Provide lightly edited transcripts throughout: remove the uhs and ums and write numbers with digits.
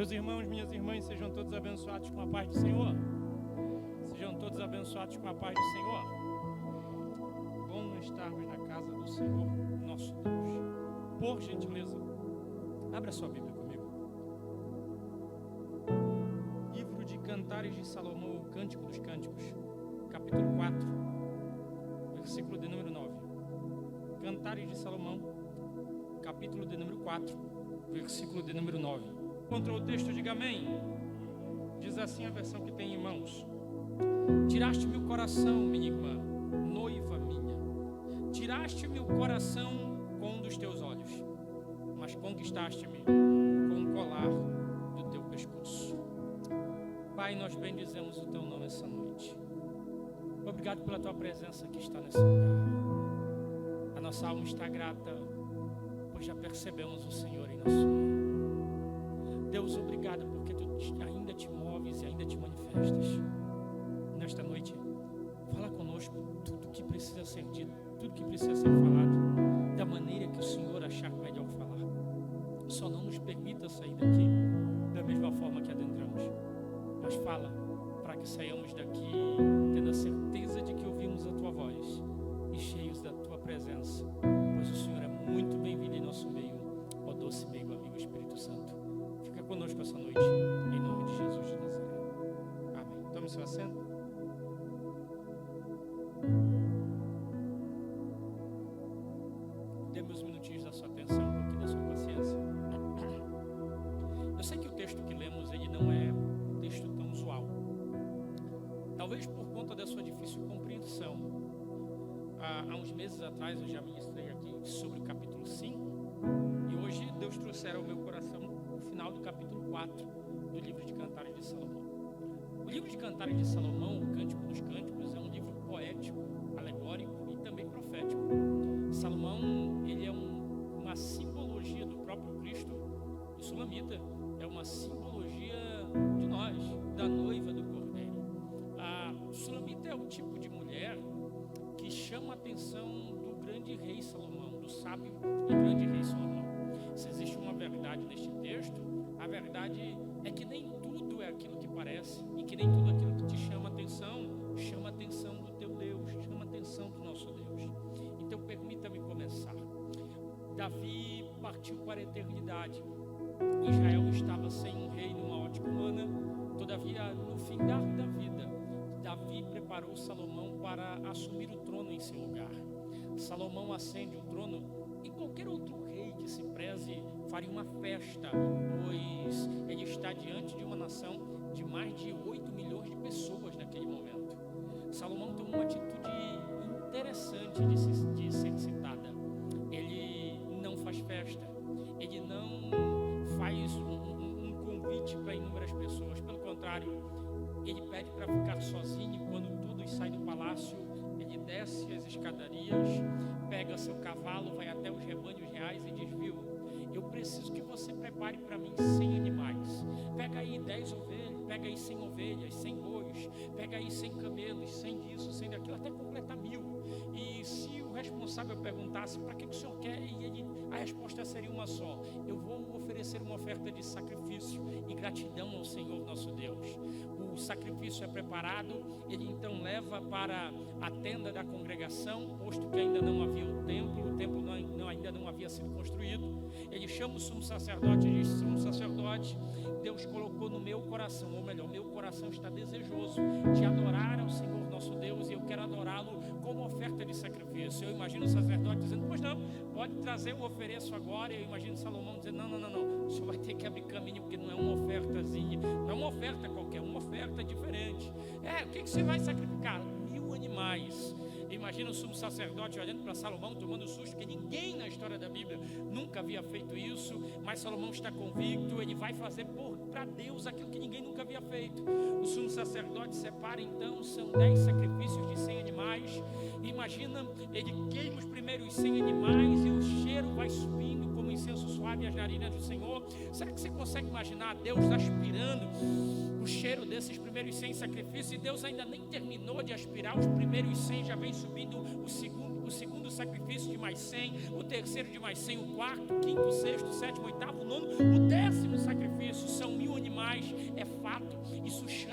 Meus irmãos, minhas irmãs, sejam todos abençoados com a paz do Senhor. Sejam todos abençoados com a paz do Senhor. Bom estarmos na casa do Senhor, nosso Deus. Por gentileza, abra sua Bíblia comigo. Livro de Cantares de Salomão, o Cântico dos Cânticos, capítulo 4, versículo de número 9. Cantares de Salomão, capítulo de número 4, versículo de número 9. Contra o texto, diga amém. Diz assim a versão que tem em mãos: Tiraste-me o coração, minha irmã, noiva minha. Tiraste-me o coração com um dos teus olhos, mas conquistaste-me com um colar do teu pescoço. Pai, nós bendizemos o teu nome essa noite. Obrigado pela tua presença que está nesse lugar. A nossa alma está grata, pois já percebemos o Senhor em nosso meio. Deus, obrigado porque tu ainda te moves e ainda te manifestas. Nesta noite, fala conosco tudo que precisa ser dito, tudo que precisa ser falado, da maneira que o Senhor achar melhor falar. Só não nos permita sair daqui da mesma forma que adentramos, mas fala para que saiamos daqui tendo a certeza de que ouvimos a tua voz e cheios da tua presença, pois o Senhor é muito bem-vindo em nosso meio, ó doce meio amigo Espírito Santo. Fica conosco essa noite, em nome de Jesus de Nazaré. Amém. Tome seu assento. Dê-me uns minutinhos da sua atenção, um pouquinho da sua paciência. Eu sei que o texto que lemos, ele não é um texto tão usual. Talvez por conta da sua difícil compreensão. Há uns meses atrás eu já ministrei aqui sobre o capítulo 5. E hoje Deus trouxera ao meu coração o final do capítulo 4 do livro de Cantares de Salomão. O livro de Cantares de Salomão, o Cântico dos Cânticos, é um livro poético, alegórico e também profético. Salomão, ele é uma simbologia do próprio Cristo. O sulamita é uma simbologia de nós, da noiva do Cordeiro. O sulamita é o tipo de mulher que chama a atenção do grande rei Salomão, do sábio e grande rei Salomão. Se existe uma verdade neste texto, a verdade é que nem tudo é aquilo que parece, e que nem tudo aquilo que te chama a atenção do teu Deus, chama a atenção do nosso Deus. Então permita-me começar. Davi partiu para a eternidade. Israel estava sem um rei numa ótica humana. Todavia, no findar da vida, Davi preparou Salomão para assumir o trono em seu lugar. Salomão ascende o trono e qualquer outro rei que se preze faria uma festa, pois ele está diante de uma nação de mais de 8 milhões de pessoas naquele momento. Salomão tem uma atitude interessante de ser citada. Ele não faz festa, ele não faz um convite para inúmeras pessoas, pelo contrário, ele pede para ficar sozinho. Quando todos saem do palácio, ele desce as escadarias, pega seu cavalo, vai até os rebanhos reais e diz: viu, eu preciso que você prepare para mim 100 animais. Pega aí 10 ovelhas, pega aí 100 ovelhas, 100 bois, pega aí 100 camelos, 100 disso, 100 daquilo, até completar 1000. E se o responsável perguntasse: para que o senhor quer? E a resposta seria uma só: eu vou oferecer uma oferta de sacrifício e gratidão ao Senhor nosso Deus. O sacrifício é preparado, ele então leva para a tenda da congregação, posto que ainda não havia o templo ainda não havia sido construído. Ele chama o sumo sacerdote e diz: sumo sacerdote, Deus colocou no meu coração, ou melhor, meu coração está desejoso de adorar ao Senhor nosso Deus, e eu quero adorá-lo como oferta de sacrifício. Eu imagino o sacerdote dizendo: pois não, pode trazer, eu ofereço agora. E eu imagino Salomão dizendo: não, o senhor vai ter que abrir caminho, porque não é uma ofertazinha, não é uma oferta qualquer, é uma oferta diferente. O que você vai sacrificar? 1000 animais. Imagina o sumo sacerdote olhando para Salomão, tomando susto, que ninguém na história da Bíblia nunca havia feito isso, mas Salomão está convicto, ele vai fazer para Deus aquilo que ninguém nunca havia feito. O sumo sacerdote separa então, são 10 sacrifícios de 100 animais. Imagina, ele queima os primeiros 100 animais e o cheiro vai subindo como incenso suave às narinas do Senhor. Será que você consegue imaginar Deus aspirando o cheiro desses primeiros 100 sacrifícios? E Deus ainda nem terminou de aspirar os primeiros 100, já vem subindo o segundo sacrifício de mais 100, o terceiro de mais 100, o quarto, o quinto, o sexto, o sétimo, o oitavo, o nono, o 10º sacrifício. São 1000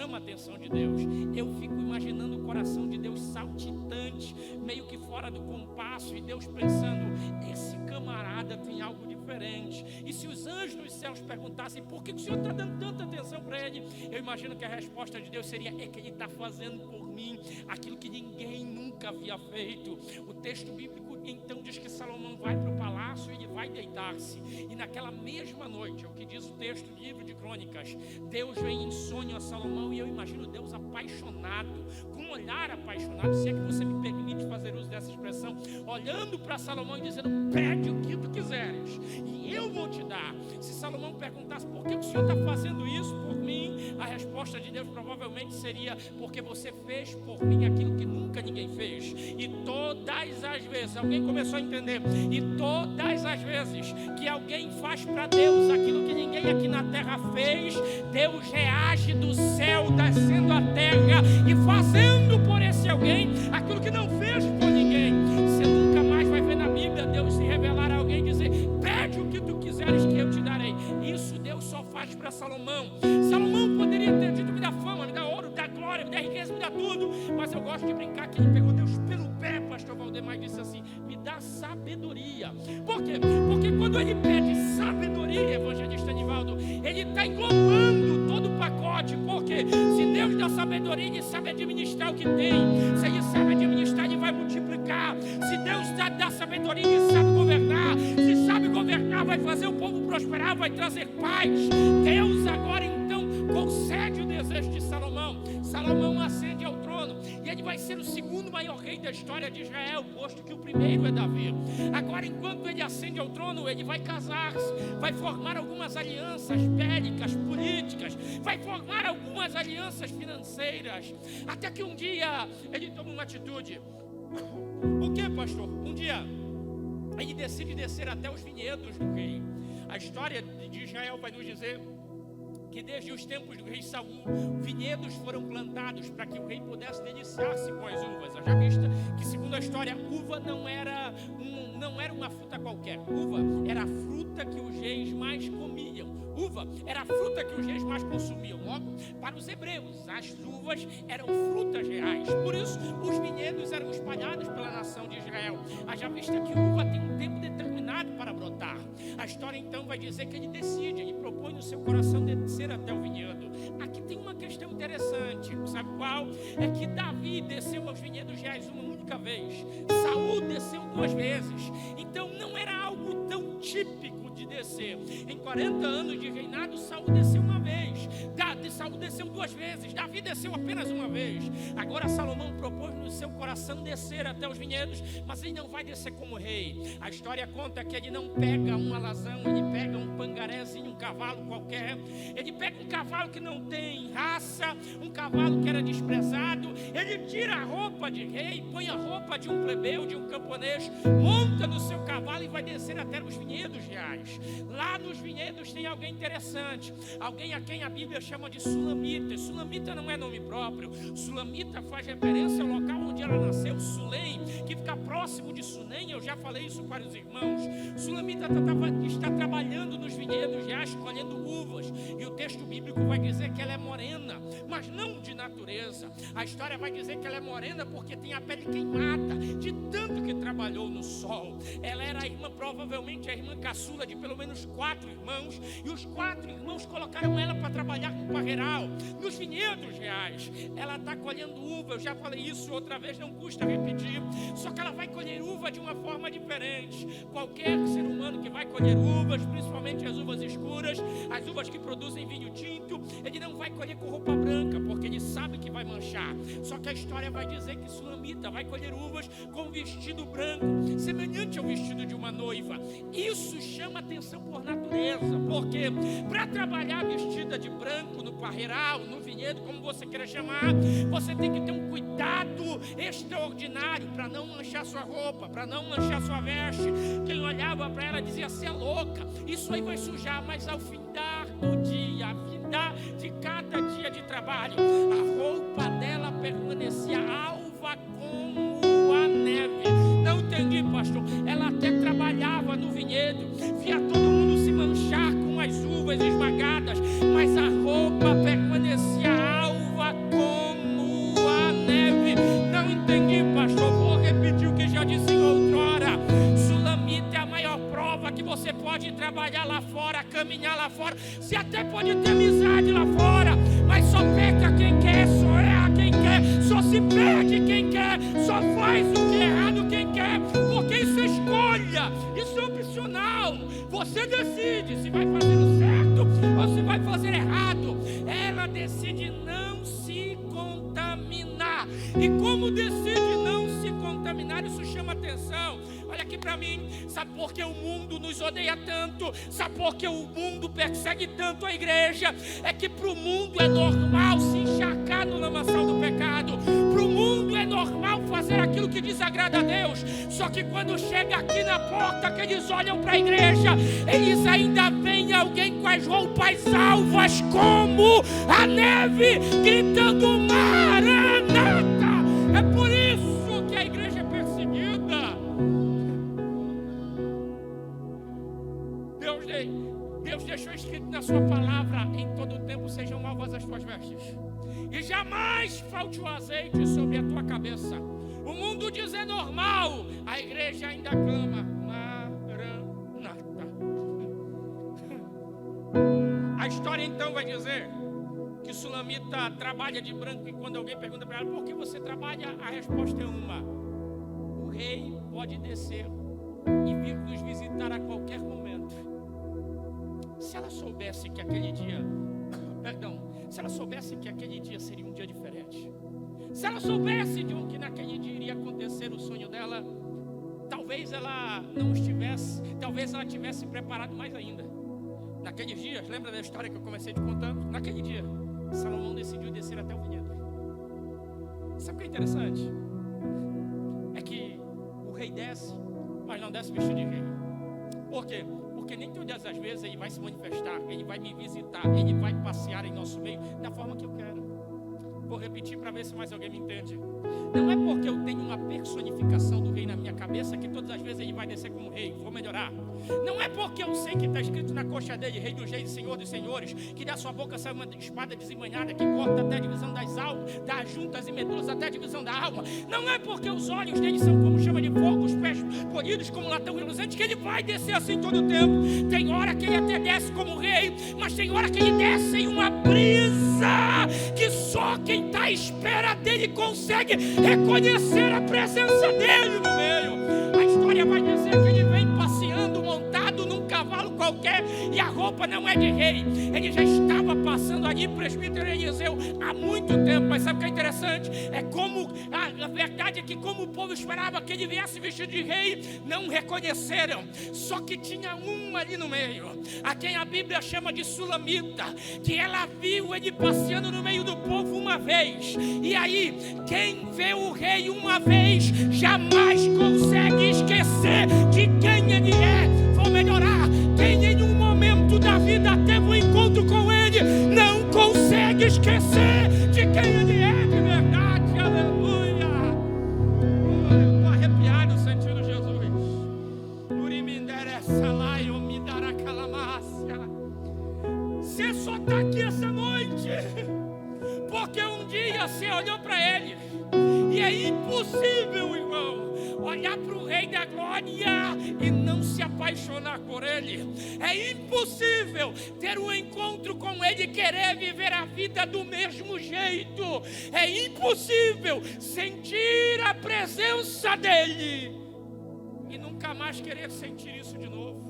chama a atenção de Deus. Eu fico imaginando o coração de Deus saltitante, meio que fora do compasso, e Deus pensando, esse camarada tem algo diferente. E se os anjos nos céus perguntassem, por que o Senhor está dando tanta atenção para ele? Eu imagino que a resposta de Deus seria, é que ele está fazendo por mim aquilo que ninguém nunca havia feito. O texto bíblico então diz que Salomão vai para o palácio e ele vai deitar-se. E naquela mesma noite, é o que diz o texto do livro de Crônicas, Deus vem em sonho a Salomão, e eu imagino Deus apaixonado, com um olhar apaixonado, se é que você me permite fazer uso dessa expressão, olhando para Salomão e dizendo, pede o que tu quiseres e eu vou te dar. Se Salomão perguntasse, por que o Senhor está fazendo isso por mim? A resposta de Deus provavelmente seria, porque você fez por mim aquilo que nunca ninguém fez. E todas as vezes, alguém começou a entender, e todas as vezes que alguém faz para Deus aquilo que ninguém aqui na terra fez, Deus reage do céu, descendo a terra e fazendo por esse alguém aquilo que não fez por ninguém. Você nunca mais vai ver na Bíblia Deus se revelar a alguém e dizer, pede o que tu quiseres que eu te darei. Isso Deus só faz para Salomão. Salomão poderia ter dito, me dá fama, me dá ouro, me dá glória, me dá riqueza, me dá tudo, mas eu gosto de brincar que ele pegou Deus pelo pé, pastor Valdemar, e disse assim, me dá sabedoria. Por quê? Porque quando ele pede sabedoria, evangelista Nivaldo, ele está englobando todo o pacote. Porque se Deus dá sabedoria, ele sabe administrar o que tem. Se ele sabe administrar, ele vai multiplicar. Se Deus dá sabedoria, ele sabe governar. Se sabe governar, vai fazer o povo prosperar, vai trazer paz. Deus agora então concede o desejo de Salomão. Salomão ascende ao trono e ele vai ser o segundo maior rei da história de Israel, posto que o primeiro é Davi. Agora, enquanto ele ascende ao trono, ele vai casar-se, vai formar algumas alianças bélicas, políticas, vai formar algumas alianças financeiras, até que um dia ele toma uma atitude. O que, pastor? Um dia ele decide descer até os vinhedos do rei. A história de Israel vai nos dizer que desde os tempos do rei Saul, vinhedos foram plantados para que o rei pudesse deliciar-se com as uvas. Já vista que, segundo a história, uva não era uma fruta qualquer. Uva era a fruta que os reis mais comiam. Uva era a fruta que os reis mais consumiam. Logo, para os hebreus, as uvas eram frutas reais. Por isso, os vinhedos eram espalhados pela nação de Israel. Já vista que uva tem um tempo determinado para brotar. A história então vai dizer que ele decide, ele propõe no seu coração descer até o vinhedo. Aqui tem uma questão interessante, sabe qual? É que Davi desceu aos vinhedos reais uma única vez, Saul desceu 2 vezes, então não era algo tão típico de descer. Em 40 anos de reinado, Saul desceu uma vez, Saul desceu 2 vezes, Davi desceu apenas uma vez. Agora Salomão propôs no seu coração descer até os vinhedos, mas ele não vai descer como rei. A história conta que ele não pega um alazão, ele pega um pangarézinho, um cavalo qualquer. Ele pega um cavalo que não tem raça, um cavalo que era desprezado. Ele tira a roupa de rei, põe a roupa de um plebeu, de um camponês, monta no seu cavalo e vai descer até os vinhedos reais. Lá nos vinhedos tem alguém interessante, alguém a quem a Bíblia chama de Sulamita. Sulamita não é nome próprio. Sulamita faz referência ao local onde ela nasceu, Sulém, que fica próximo de Sunem. Eu já falei isso para os irmãos. Sulamita está trabalhando nos vinhedos reais, colhendo uvas, e o texto bíblico vai dizer que ela é morena, mas não de natureza. A história vai dizer que ela é morena porque tem a pele queimada de tanto que trabalhou no sol. Ela era a irmã, provavelmente a irmã caçula de pelo menos 4 irmãos, e os 4 irmãos colocaram ela para trabalhar no parreiral, nos vinhedos reais. Ela está colhendo uva, eu já falei isso outra vez, não custa repetir, só que ela vai colher uva de uma forma diferente. Qualquer ser humano que vai colher uvas, principalmente as uvas escuras, as uvas que produzem vinho tinto, ele não vai colher com roupa branca, porque ele sabe que vai manchar. Só que a história vai dizer que Sulamita vai colher uvas com um vestido branco, semelhante ao vestido de uma noiva. Isso chama atenção por natureza, porque para trabalhar vestida de branco no parreiral, no vinhedo, como você queira chamar, você tem que ter um cuidado extraordinário para não manchar sua roupa, para não manchar sua veste. Quem olhava para ela dizia, você é louca, isso aí vai sujar. Mas ao findar do dia, ao findar de cada dia de trabalho, a roupa dela permanecia alva como a neve. Não entendi, pastor. Ela até trabalhava no vinhedo, via todo mundo se manchar com as uvas esmagadas, mas a roupa permanecia alva pode lá fora, mas só peca quem quer, só erra quem quer, só se perde quem quer, só faz o que é errado quem quer, porque isso é escolha, isso é opcional. Você decide se vai fazer o certo ou se vai fazer errado. Ela decide não se contaminar. E como decide não se contaminar, isso chama atenção. Olha aqui para mim, sabe por que o mundo nos odeia tanto? Sabe por que o mundo persegue tanto a igreja? É que para o mundo é normal se encharcar no lamaçal do pecado. Para o mundo é normal fazer aquilo que desagrada a Deus. Só que quando chega aqui na porta que eles olham para a igreja, eles ainda veem alguém com as roupas alvas como a neve, gritando Maranata. É por isso que a igreja é perseguida. Deus deixou escrito na sua palavra: em todo o tempo sejam alvas as tuas vestes, e jamais falte o azeite sobre a tua cabeça. O mundo diz é normal, a igreja ainda clama Maranata. A história então vai dizer que Sulamita trabalha de branco, e quando alguém pergunta para ela por que você trabalha, a resposta é uma: o rei pode descer e vir nos visitar a qualquer momento. Se ela soubesse que aquele dia, se ela soubesse que aquele dia seria um dia diferente, se ela soubesse de que naquele dia iria acontecer o sonho dela, talvez ela tivesse preparado mais ainda. Naqueles dias, lembra da história que eu comecei te contando? Naquele dia, Salomão decidiu descer até o vinhedo. Sabe o que é interessante? É que o rei desce, mas não desce vestido de rei. Por quê? Porque nem todas as vezes ele vai se manifestar, ele vai me visitar, ele vai passear em nosso meio da forma que eu quero. Vou repetir para ver se mais alguém me entende. Não é porque eu tenho uma personificação do rei na minha cabeça que todas as vezes ele vai descer como rei. Vou melhorar. Não é porque eu sei que está escrito na coxa dele, rei dos reis e senhor dos senhores, que da sua boca sai uma espada desembanhada que corta até a divisão das almas, das juntas e medulas até a divisão da alma. Não é porque os olhos dele são como chama de fogo, os pés polidos como latão reluzente, que ele vai descer assim todo o tempo. Tem hora que ele até desce como rei, mas tem hora que ele desce em uma brisa que só quem está à espera dele consegue reconhecer a presença dele no meio. A história vai dizer que ele vem passeando montado num cavalo qualquer e a roupa não é de rei. Ele já estava passando ali, presbítero Eliseu, há muito tempo. Mas sabe o que é interessante? É como a verdade é que como o povo esperava que ele viesse vestido de rei, não reconheceram. Só que tinha um ali no meio, a quem a Bíblia chama de Sulamita, que ela viu ele passeando no meio do povo uma vez. E aí, quem vê o rei uma vez jamais consegue esquecer de quem ele é. Vou melhorar. Quem em um momento da vida teve um encontro com ele não consegue esquecer de quem ele é de verdade. Aleluia. Eu estou arrepiado sentindo Jesus. Você só está aqui essa noite porque um dia você olhou para ele. E é impossível, irmão, olhar para o Rei da Glória e não se apaixonar por Ele. É impossível ter um encontro com Ele e querer viver a vida do mesmo jeito. É impossível sentir a presença dEle e nunca mais querer sentir isso de novo.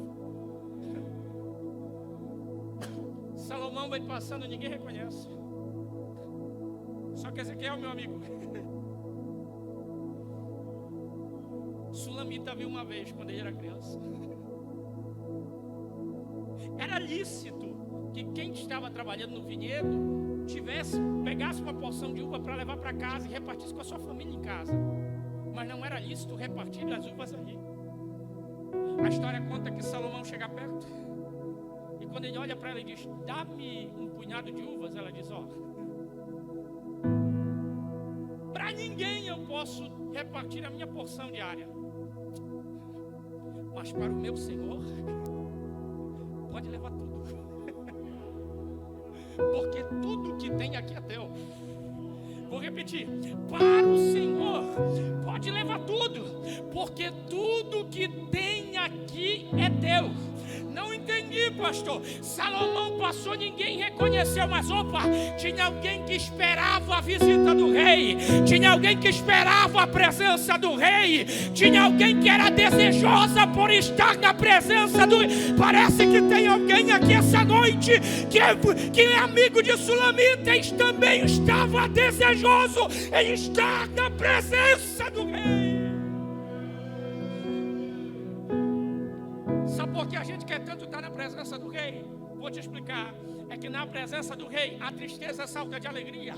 Salomão vai passando e ninguém reconhece. Só que Ezequiel, meu amigo, Sulamita viu uma vez quando ele era criança. Era lícito que quem estava trabalhando no vinhedo pegasse uma porção de uva para levar para casa e repartisse com a sua família em casa. Mas não era lícito repartir as uvas ali. A história conta que Salomão chega perto e quando ele olha para ela e diz: dá-me um punhado de uvas, ela diz: ó, para ninguém eu posso repartir a minha porção diária, mas para o meu Senhor pode levar tudo, porque tudo que tem aqui é teu. Vou repetir: para o Senhor pode levar tudo, porque tudo que tem aqui é teu. Não entendi entendi, pastor. Salomão passou, ninguém reconheceu, mas opa, tinha alguém que esperava a visita do rei, tinha alguém que esperava a presença do rei, tinha alguém que era desejosa por estar na presença do rei. Parece que tem alguém aqui essa noite que é amigo de Sulamites, também estava desejoso em estar na presença do rei. Sabe por que a gente quer tanto estar na presença do rei? Vou te explicar. É que na presença do rei a tristeza salta de alegria.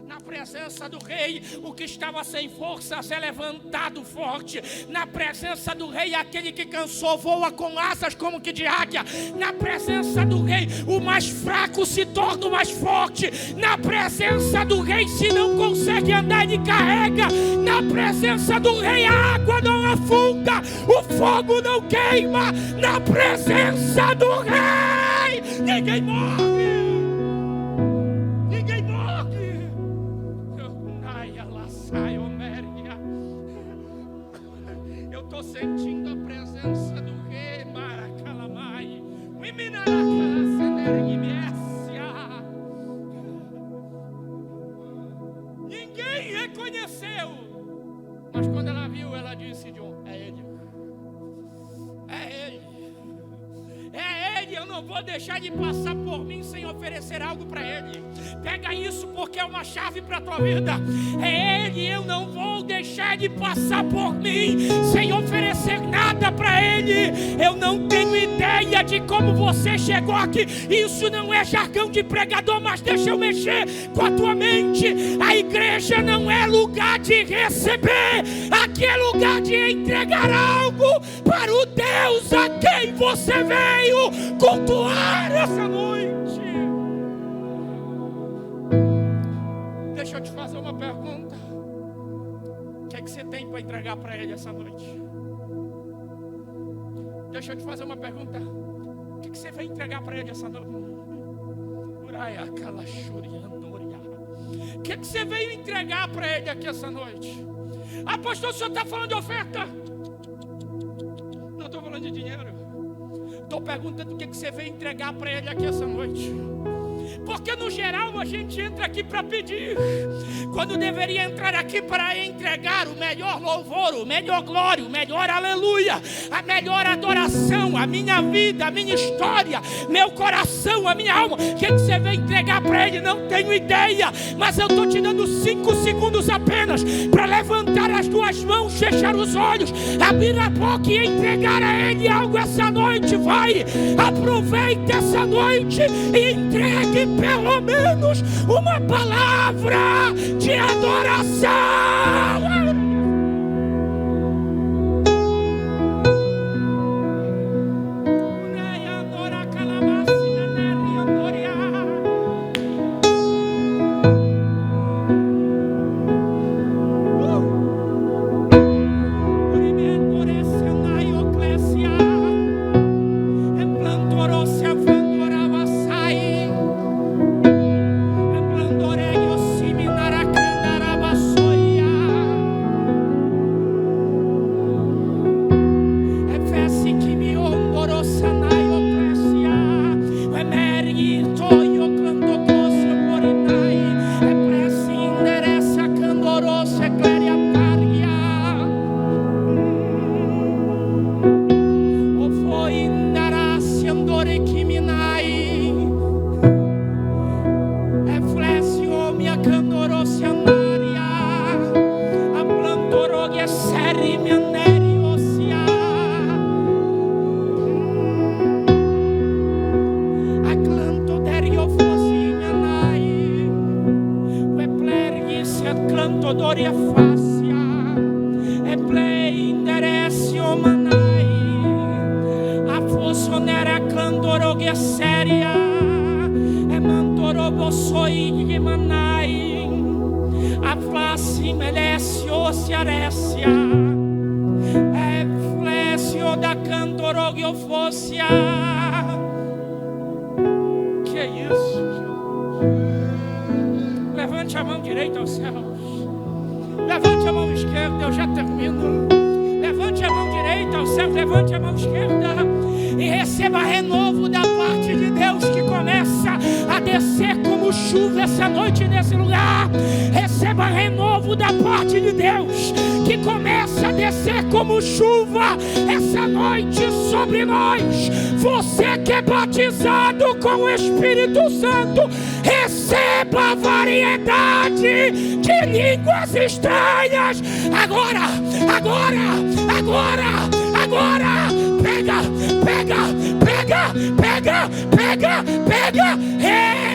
Na presença do rei o que estava sem forças é levantado forte. Na presença do rei aquele que cansou voa com asas como que de águia. Na presença do rei o mais fraco se torna o mais forte. Na presença do rei, se não consegue andar, ele carrega. Na presença do rei a água não afunda, o fogo não queima. Na presença do rei ninguém morre. Ninguém morre. Eu estou sentindo a presença do rei. Maracalamai. Ninguém reconheceu. Mas quando ela viu, ela disse: John, é ele. É ele. É ele, eu não vou deixar de passar por mim sem oferecer algo para ele. Pega isso porque é uma chave para a tua vida. É ele, eu não vou deixar de passar por mim sem oferecer nada para ele. Eu não tenho ideia de como você chegou aqui. Isso não é jargão de pregador, mas deixa eu mexer com a tua mente. A igreja não é lugar de receber, aqui é lugar de entregar algo para o Deus a quem você veio cultuar essa noite. Deixa eu te fazer uma pergunta. O que é que você tem para entregar para ele essa noite? Deixa eu te fazer uma pergunta. O que é que você vai entregar para ele essa noite? O que é que você veio entregar para ele aqui essa noite? Ah, pastor, o senhor está falando de oferta? Não estou falando de dinheiro. Estou perguntando o que você veio entregar para ele aqui essa noite. Porque no geral a gente entra aqui para pedir, quando deveria entrar aqui para entregar o melhor louvor, o melhor glória, o melhor aleluia, a melhor adoração, a minha vida, a minha história, meu coração, a minha alma. O que você veio entregar para ele? Não tenho ideia, mas eu estou te dando 5 segundos apenas para levantar as duas mãos, fechar os olhos, abrir a boca e entregar a ele algo essa noite. Vai, aproveite essa noite e entregue pelo menos uma palavra de adoração. Que é isso? Levante a mão direita aos céus. Levante a mão esquerda, eu já termino. Levante a mão direita aos céus, levante a mão esquerda. e receba renovo da parte de Deus, que começa a descer como chuva essa noite nesse lugar. Receba renovo da parte de Deus, que começa a descer como chuva essa noite sobre nós. Você que é batizado com o Espírito Santo, receba a variedade de línguas estranhas. Agora, pega, receba.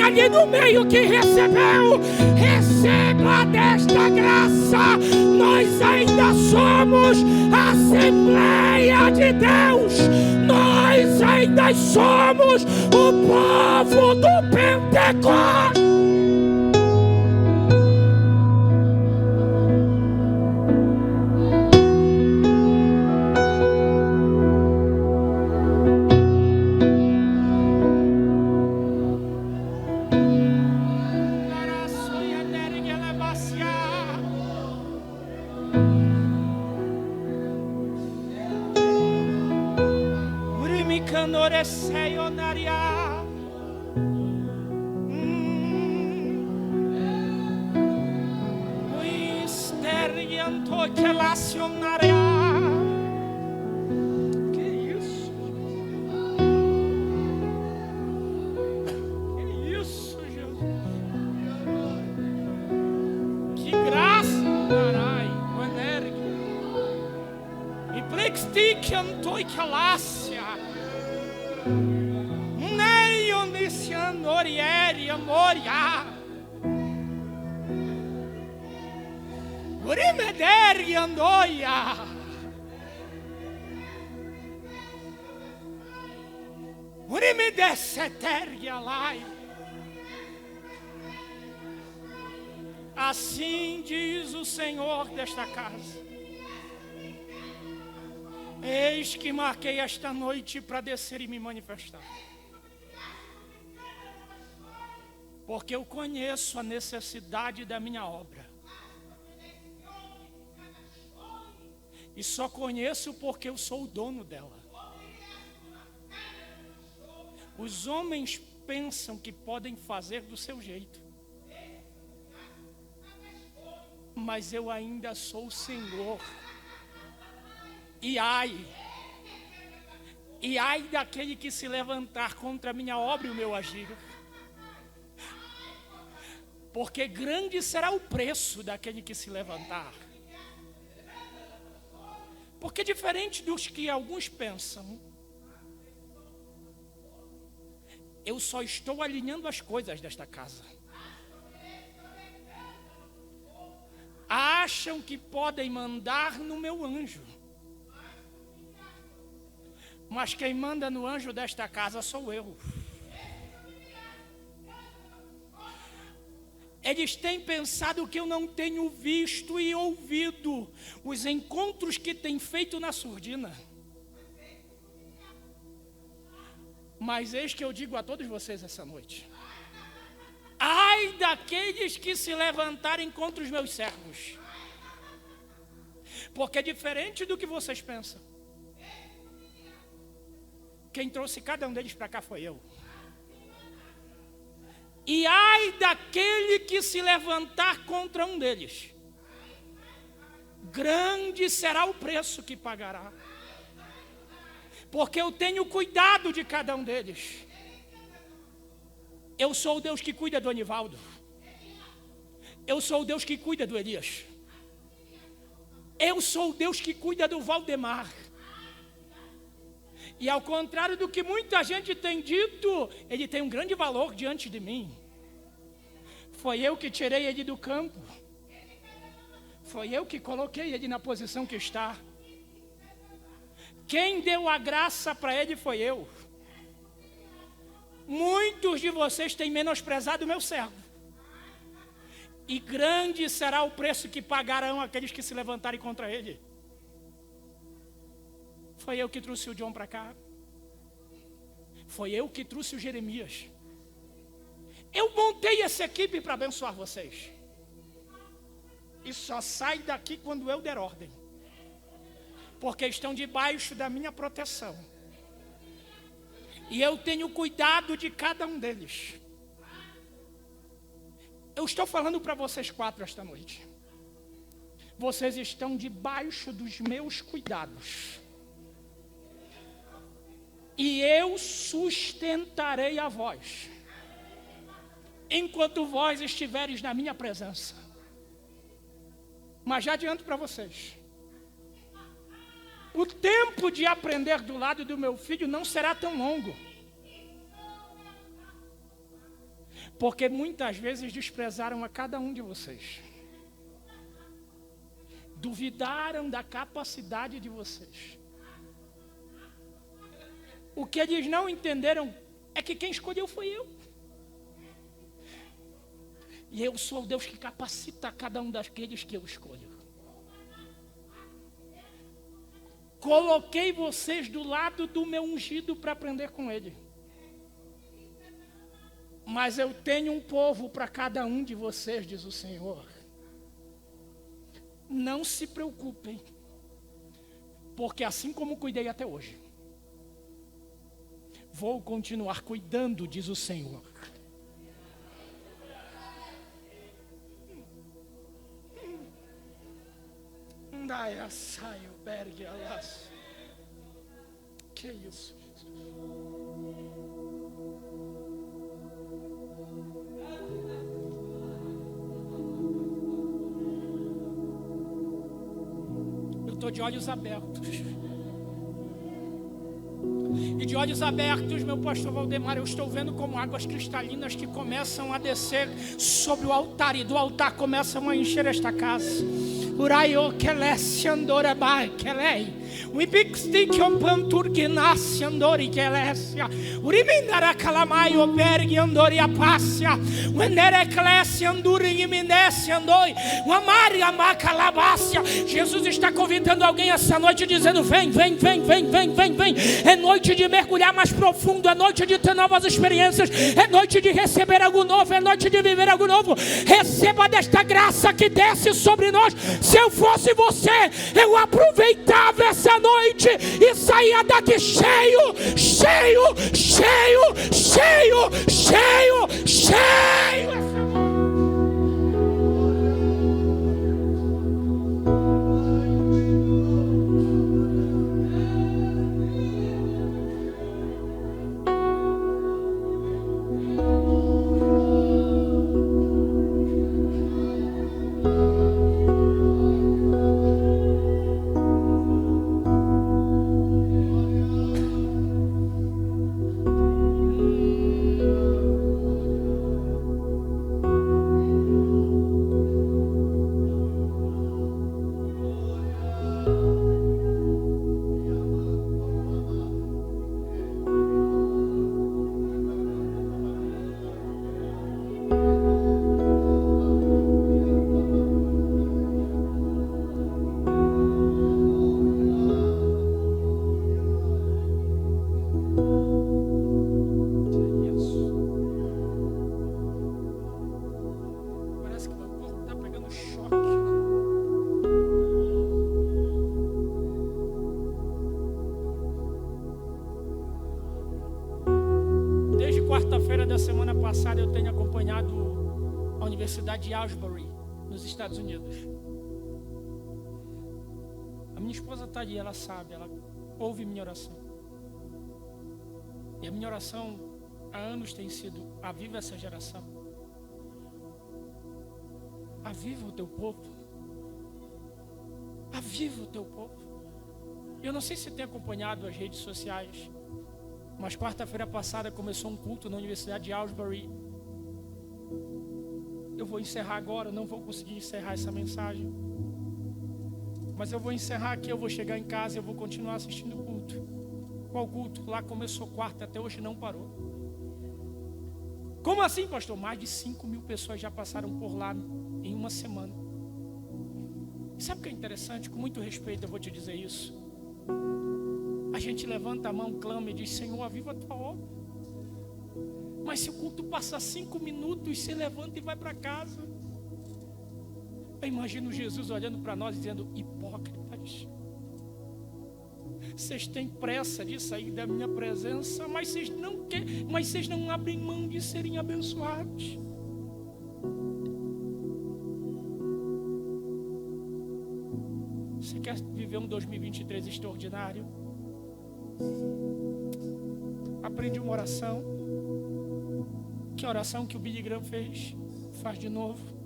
Ali no meio que recebeu, receba desta graça. Nós ainda somos a Assembleia de Deus, nós ainda somos o povo do Pentecostes. Assim diz o Senhor desta casa: eis que marquei esta noite para descer e me manifestar, porque eu conheço a necessidade da minha obra, e só conheço porque eu sou o dono dela. Os homens pensam que podem fazer do seu jeito, mas eu ainda sou o Senhor. E ai daquele que se levantar contra a minha obra e o meu agir, porque grande será o preço daquele que se levantar. Porque diferente dos que alguns pensam, eu só estou alinhando as coisas desta casa. Acham que podem mandar no meu anjo, mas quem manda no anjo desta casa sou eu. Eles têm pensado que eu não tenho visto e ouvido os encontros que têm feito na surdina. Mas eis que eu digo a todos vocês essa noite: ai daqueles que se levantarem contra os meus servos, porque diferente do que vocês pensam, quem trouxe cada um deles para cá foi eu. E ai daquele que se levantar contra um deles, grande será o preço que pagará, porque eu tenho cuidado de cada um deles. Eu sou o Deus que cuida do Anivaldo, eu sou o Deus que cuida do Elias, eu sou o Deus que cuida do Valdemar. E ao contrário do que muita gente tem dito, ele tem um grande valor diante de mim. Foi eu que tirei ele do campo, Foi eu que coloquei ele na posição que está. Quem deu a graça para ele foi eu. Muitos de vocês têm menosprezado o meu servo. E grande será o preço que pagarão aqueles que se levantarem contra ele. Foi eu que trouxe o John para cá. Foi eu que trouxe o Jeremias. Eu montei essa equipe para abençoar vocês. E só sai daqui quando eu der ordem. Porque estão debaixo da minha proteção. E eu tenho cuidado de cada um deles. Eu estou falando para vocês 4 esta noite. Vocês estão debaixo dos meus cuidados. E eu sustentarei a vós, enquanto vós estiveres na minha presença. Mas já adianto para vocês, o tempo de aprender do lado do meu filho não será tão longo. Porque muitas vezes desprezaram a cada um de vocês. Duvidaram da capacidade de vocês. O que eles não entenderam é que quem escolheu foi eu. E eu sou o Deus que capacita cada um daqueles que eu escolho. Coloquei vocês do lado do meu ungido para aprender com ele. Mas eu tenho um povo para cada um de vocês, diz o Senhor. Não se preocupem, porque assim como cuidei até hoje, vou continuar cuidando, diz o Senhor. Que isso, Jesus? Eu estou de olhos abertos. E de olhos abertos, meu pastor Valdemar, eu estou vendo como águas cristalinas que começam a descer sobre o altar. E do altar começam a encher esta casa. Uraio kelesse andora bai kelei. O ibixtik panturginassi andori kelessia. Urimindara calamai obergi andori apassia. O enere kelesse anduri iminesse andoi. O amari amacalabassia. Jesus está convidando alguém essa noite dizendo: vem, vem, vem, vem, vem, vem, vem. É noite de mergulhar mais profundo, é noite de ter novas experiências, é noite de receber algo novo, é noite de viver algo novo. Receba desta graça que desce sobre nós. Se eu fosse você, eu aproveitava essa noite e saía daqui cheio, cheio, cheio, cheio, cheio, cheio. Quarta-feira da semana passada eu tenho acompanhado a Universidade de Asbury, nos Estados Unidos. A minha esposa está ali, ela sabe, ela ouve minha oração. E a minha oração há anos tem sido: aviva essa geração. Aviva o teu povo. Aviva o teu povo. Eu não sei se tem acompanhado as redes sociais, mas quarta-feira passada começou um culto na Universidade de Asbury. Eu vou encerrar agora, não vou conseguir encerrar essa mensagem. Mas eu vou encerrar aqui, eu vou chegar em casa e eu vou continuar assistindo o culto. Qual culto? Lá começou quarta, até hoje não parou. Como assim, pastor? Mais de 5.000 pessoas já passaram por lá em uma semana. E sabe o que é interessante? Com muito respeito eu vou te dizer isso. A gente levanta a mão, clama e diz: Senhor, aviva a tua obra. Mas se o culto passa 5 minutos, você levanta e vai para casa. Eu imagino Jesus olhando para nós dizendo: hipócritas, vocês têm pressa de sair da minha presença, mas vocês não abrem mão de serem abençoados. Você quer viver um 2023 extraordinário? Aprende uma oração. Que oração que o Billy Graham fez? Faz de novo.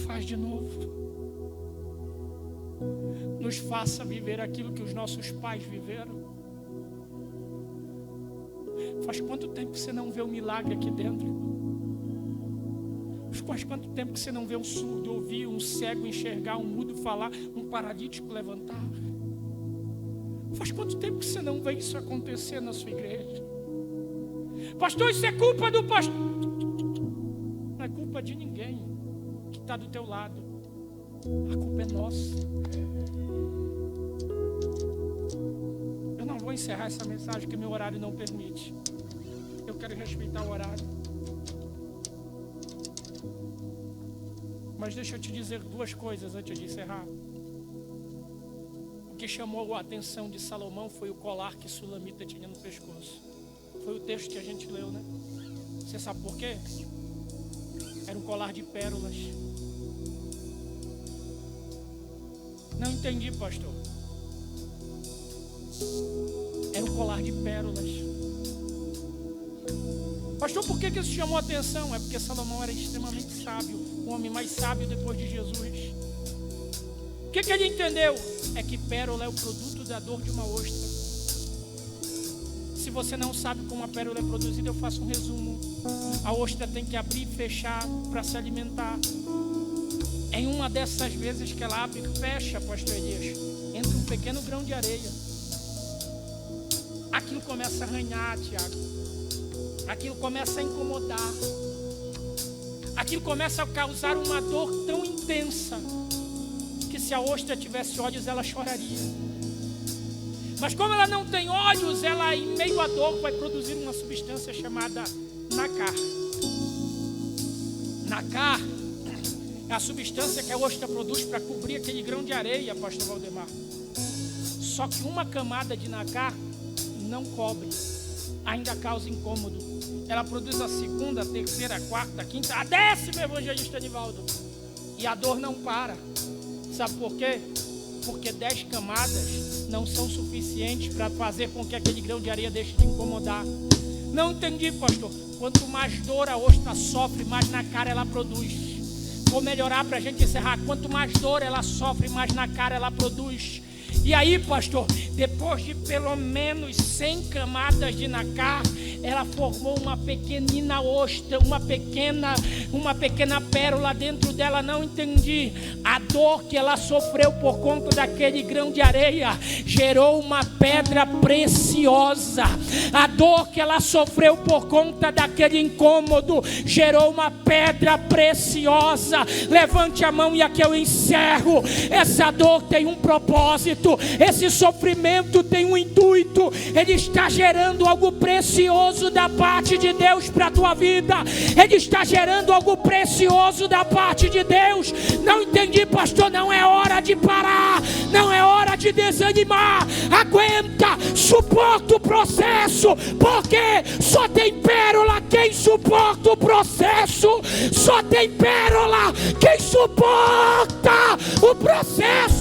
Faz de novo. Nos faça viver aquilo que os nossos pais viveram. Faz quanto tempo que você não vê um milagre aqui dentro? Faz quanto tempo que você não vê um surdo ouvir, um cego enxergar, um mudo falar, um paralítico levantar? Faz quanto tempo que você não vê isso acontecer na sua igreja? Pastor, isso é culpa do pastor. Não é culpa de ninguém que está do teu lado. A culpa é nossa. Eu não vou encerrar essa mensagem que meu horário não permite. Eu quero respeitar o horário. Mas deixa eu te dizer 2 coisas antes de encerrar. O que chamou a atenção de Salomão foi o colar que Sulamita tinha no pescoço. Foi o texto que a gente leu, né? Você sabe por quê? Era um colar de pérolas. Não entendi, pastor. Era um colar de pérolas. Pastor, por que isso chamou a atenção? É porque Salomão era extremamente sábio, o homem mais sábio depois de Jesus. O que ele entendeu? É que pérola é o produto da dor de uma ostra. Se você não sabe como a pérola é produzida, eu faço um resumo. A ostra tem que abrir e fechar para se alimentar. Em uma dessas vezes que ela abre e fecha, pastor Elias, entra um pequeno grão de areia. Aquilo começa a arranhar, Tiago. Aquilo começa a incomodar. Aquilo começa a causar uma dor tão intensa que se a ostra tivesse olhos, ela choraria. Mas como ela não tem olhos, ela em meio à dor vai produzir uma substância chamada nácar. Nácar é a substância que a ostra produz para cobrir aquele grão de areia, pastor Valdemar. Só que uma camada de nácar não cobre, ainda causa incômodo. Ela produz a 2ª, 3ª, 4ª, 5ª, a 10ª, evangelista Anivaldo. E a dor não para. Sabe por quê? Porque 10 camadas não são suficientes para fazer com que aquele grão de areia deixe de incomodar. Não entendi, pastor. Quanto mais dor a ostra sofre, mais na cara ela produz. Vou melhorar para a gente encerrar. Quanto mais dor ela sofre, mais na cara ela produz. E aí, pastor, depois de pelo menos 100 camadas de nácar, ela formou uma pequenina ostra, uma pequena pérola dentro dela. Não entendi. A dor que ela sofreu por conta daquele grão de areia gerou uma pedra preciosa. A dor que ela sofreu por conta daquele incômodo gerou uma pedra preciosa. Levante a mão e aqui eu encerro. Essa dor tem um propósito. Esse sofrimento tem um intuito. Ele está gerando algo precioso da parte de Deus para a tua vida. Ele está gerando algo precioso da parte de Deus. Não entendi, pastor. Não é hora de parar. Não é hora de desanimar. Aguenta, suporta o processo, porque só tem pérola quem suporta o processo. Só tem pérola quem suporta o processo.